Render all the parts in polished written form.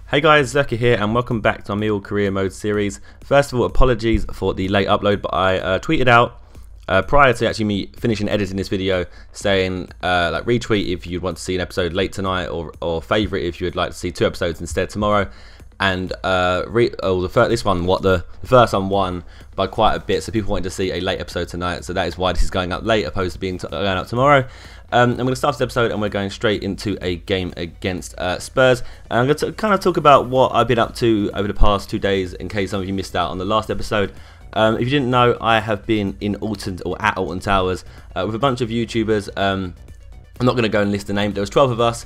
Hey guys, Zerkaa here and welcome back to our Millwall Career Mode series. First of all, apologies for the late upload, but I tweeted out prior to actually me finishing editing this video saying like retweet if you'd want to see an episode late tonight or favourite if you would like to see 2 episodes instead tomorrow. And the first one won by quite a bit, so people wanted to see a late episode tonight, so that is why this is going up late opposed to being going up tomorrow. I'm going to start this episode and we're going straight into a game against Spurs. And I'm going to kind of talk about what I've been up to over the past 2 days in case some of you missed out on the last episode. If you didn't know, I have been in at Alton Towers with a bunch of YouTubers. I'm not going to go and list the name. There was 12 of us.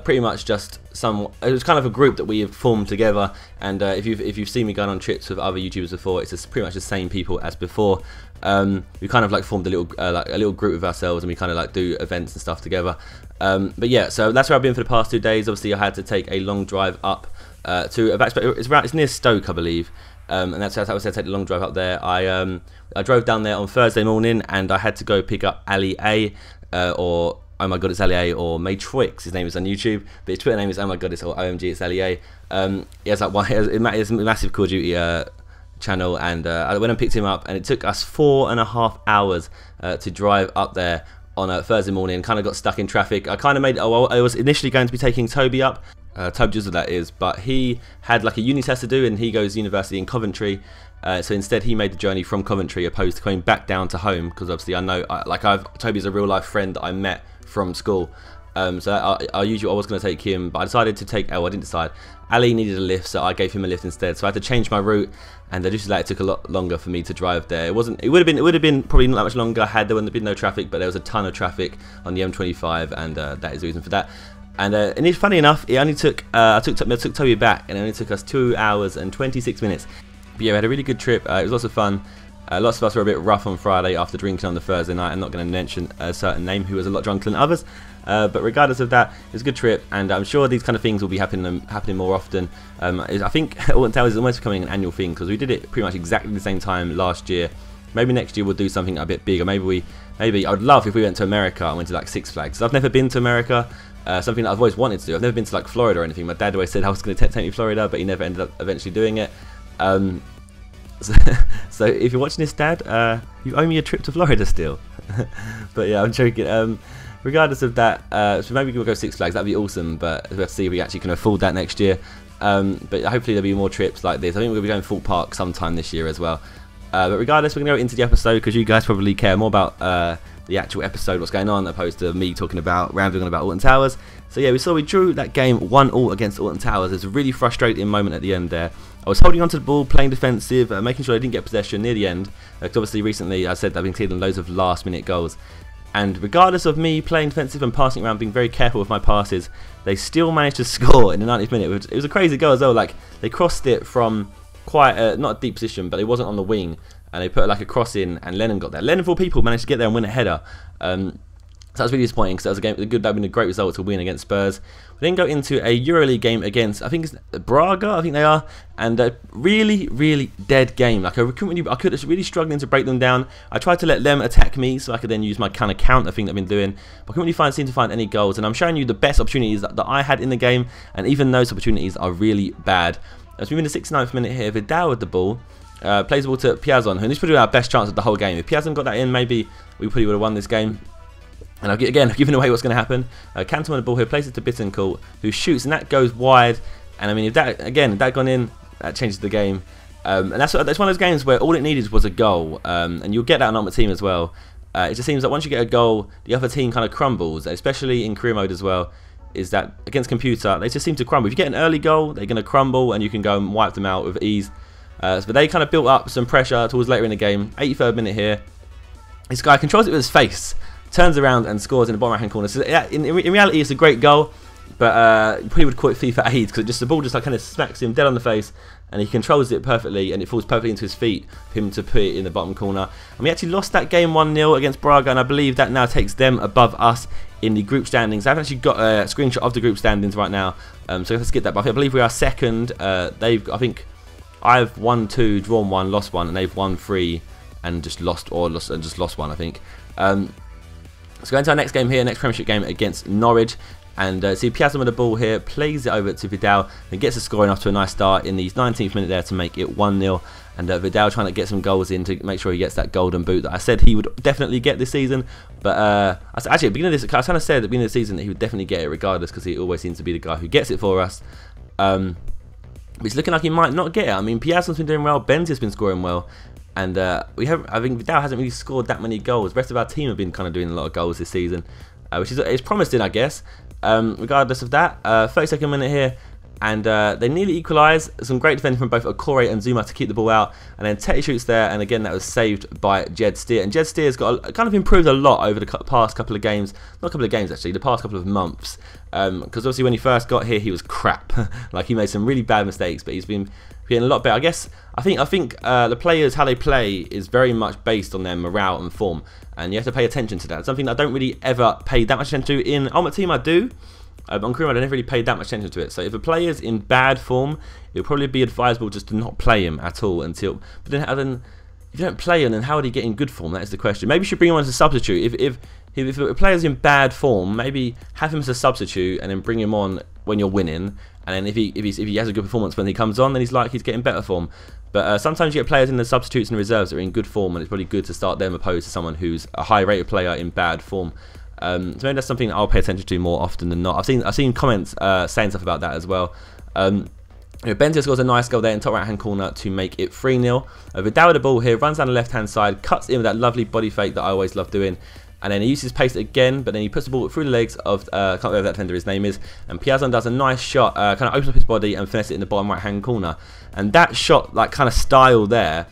Pretty much just it was kind of a group that we have formed together, and if you've seen me going on trips with other YouTubers before, it's just pretty much the same people as before. We kind of like formed a little group of ourselves, and we kind of like do events and stuff together. But yeah, so that's where I've been for the past 2 days. Obviously, I had to take a long drive up it's near Stoke, I believe. And that's how I was to take the long drive up there. I drove down there on Thursday morning, and I had to go pick up Ali A, or oh my god, it's Ali A, or Matrix, his name is on YouTube, but his Twitter name is oh my god, it's or OMG, it's Ali A. He has like a massive Call of Duty channel, and I went and picked him up, and it took us 4.5 hours to drive up there on a Thursday morning. Kind of got stuck in traffic. I kind of I was initially going to be taking Toby up, Toby Jizzle that is, but he had like a uni test to do, and he goes to university in Coventry. So instead he made the journey from Coventry opposed to coming back down to home, because obviously I know Toby's a real life friend that I met from school. So I was going to take him, but I decided to take, I didn't decide. Ali needed a lift, so I gave him a lift instead. So I had to change my route, and just like it took a lot longer for me to drive there. It would have been probably not that much longer had there been no traffic, but there was a ton of traffic on the M25, and that is the reason for that. And it's funny enough, it only took I took Toby back, and it only took us 2 hours and 26 minutes. But yeah, we had a really good trip. It was lots of fun. Lots of us were a bit rough on Friday after drinking on the Thursday night. I'm not going to mention a certain name who was a lot drunker than others. But regardless of that, it was a good trip, and I'm sure these kind of things will be happening more often. I think Alton Towers is almost becoming an annual thing, because we did it pretty much exactly the same time last year. Maybe next year we'll do something a bit bigger. Maybe I would love if we went to America and went to like Six Flags. I've never been to America. Something that I've always wanted to do. I've never been to like Florida or anything. My dad always said I was going to take me to Florida, but he never ended up eventually doing it. So if you're watching this, Dad, you owe me a trip to Florida still. But yeah, I'm joking. Regardless of that, so maybe we'll go Six Flags. That'd be awesome, but we have to see if we actually can afford that next year. But hopefully there'll be more trips like this. I think we're going to be going Fort Park sometime this year as well. But regardless, we're going to go into the episode, because you guys probably care more about the actual episode, what's going on, opposed to me rambling on about Alton Towers. So yeah, we drew that game 1-1 against Alton Towers. It was a really frustrating moment at the end there. I was holding onto the ball, playing defensive, making sure I didn't get possession near the end. Because obviously recently I said that I've been conceding loads of last-minute goals. And regardless of me playing defensive and passing around, being very careful with my passes, they still managed to score in the 90th minute. It was a crazy goal as well. Like, they crossed it from quite not a deep position, but it wasn't on the wing. And they put like a cross in, and Lennon got there. Lennon, for people, managed to get there and win a header. So that was really disappointing, because that would have been a great result to win against Spurs. We then go into a EuroLeague game against, I think it's Braga, I think they are, and a really, really dead game. Like, I was really struggling to break them down. I tried to let them attack me so I could then use my kind of counter thing that I've been doing, but I couldn't really seem to find any goals. And I'm showing you the best opportunities that I had in the game, and even those opportunities are really bad. As we win the 69th minute here, Vidal with the ball. Plays the ball to Piazon, who is probably our best chance of the whole game. If Piazon got that in, maybe we probably would have won this game. And again, giving away what's going to happen. Canton on the ball here, plays it to Bittencourt, who shoots, and that goes wide. And I mean, if that gone in, that changes the game. And that's one of those games where all it needed was a goal. And you'll get that on our team as well. It just seems that once you get a goal, the other team kind of crumbles, especially in career mode as well. Is that against computer, they just seem to crumble. If you get an early goal, they're going to crumble, and you can go and wipe them out with ease. But they kind of built up some pressure towards later in the game. 83rd minute here. This guy controls it with his face, turns around and scores in the bottom right hand corner. So yeah, in reality, it's a great goal, but you probably would call it FIFA AIDS, because the ball just like kind of smacks him dead on the face, and he controls it perfectly, and it falls perfectly into his feet for him to put it in the bottom corner. And we actually lost that game 1-0 against Braga, and I believe that now takes them above us in the group standings. I've actually got a screenshot of the group standings right now, so let's get that. But I believe we are second. I think I've won 2, drawn 1, lost 1, and they've won 3 and just lost 1, I think. So going to our next game here, next Premiership game against Norwich. And see Piazza with the ball here, plays it over to Vidal and gets the scoring off to a nice start in the 19th minute there to make it 1-0. And Vidal trying to get some goals in to make sure he gets that golden boot that I said he would definitely get this season. But actually at the beginning of this, I kind of said at the beginning of the season that he would definitely get it regardless, because he always seems to be the guy who gets it for us. But it's looking like he might not get it. I mean, Piazza's been doing well, Benzi's been scoring well. And I think Vidal hasn't really scored that many goals. The rest of our team have been kind of doing a lot of goals this season, which is promising, I guess. Regardless of that, 32nd minute here, and they nearly equalise. Some great defending from both Okore and Zuma to keep the ball out, and then Tete shoots there, and again that was saved by Jed Steer. And Jed Steer's got kind of improved a lot over the past couple of games, not a couple of games actually, the past couple of months. Because obviously when he first got here, he was crap. Like he made some really bad mistakes, but he's been getting a lot better. I think the players, how they play is very much based on their morale and form, and you have to pay attention to that. It's something that I don't really ever pay that much attention to. In Ultimate Team I do, on Career Mode I never really paid that much attention to it. So if a player's in bad form, it would probably be advisable just to not play him at all until. But then if you don't play him, then how would he get in good form? That is the question. Maybe you should bring him on as a substitute. If a player's in bad form, maybe have him as a substitute and then bring him on when you're winning. And then if he has a good performance when he comes on, then he's getting better form. But sometimes you get players in the substitutes and reserves that are in good form, and it's probably good to start them opposed to someone who's a high-rated player in bad form. So maybe that's something I'll pay attention to more often than not. I've seen comments saying stuff about that as well. Benzia scores a nice goal there in top right-hand corner to make it 3-0. Vidal with the ball here, runs down the left-hand side, cuts in with that lovely body fake that I always love doing. And then he uses pace again, but then he puts the ball through the legs of, I can't remember what that defender his name is, and Piazza does a nice shot, kind of opens up his body and finishes it in the bottom right-hand corner. And that shot, like kind of style there,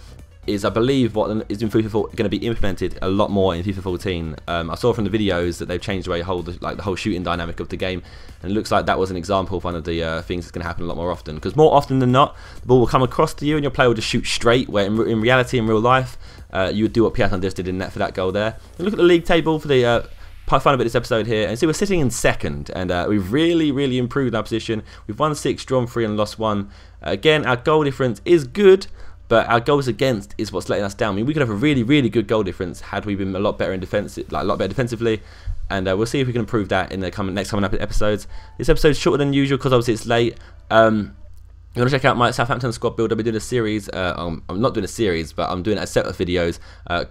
is I believe what is in FIFA 4 going to be implemented a lot more in FIFA 14. I saw from the videos that they've changed the way the whole shooting dynamic of the game, and it looks like that was an example of one of the things that's going to happen a lot more often. Because more often than not, the ball will come across to you and your player will just shoot straight, where in reality, in real life, you would do what Piazza just did in net for that goal there. And look at the league table for the final bit of this episode here, and see we're sitting in second, and we've really improved our position. We've won 6, drawn 3 and lost 1. Again, our goal difference is good, but our goals against is what's letting us down. I mean, we could have a really good goal difference had we been a lot better in defensive, like a lot better defensively. And we'll see if we can improve that in the next coming up episodes. This episode's shorter than usual because obviously it's late. You want to check out my Southampton squad build. I'll be doing a series. I'm not doing a series, but I'm doing a set of videos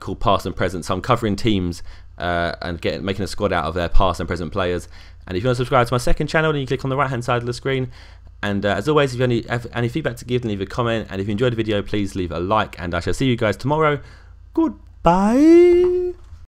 called Past and Present. So I'm covering teams and making a squad out of their past and present players. And if you want to subscribe to my second channel, then you click on the right-hand side of the screen. And as always, if you have any feedback to give, then leave a comment. And if you enjoyed the video, please leave a like. And I shall see you guys tomorrow. Goodbye.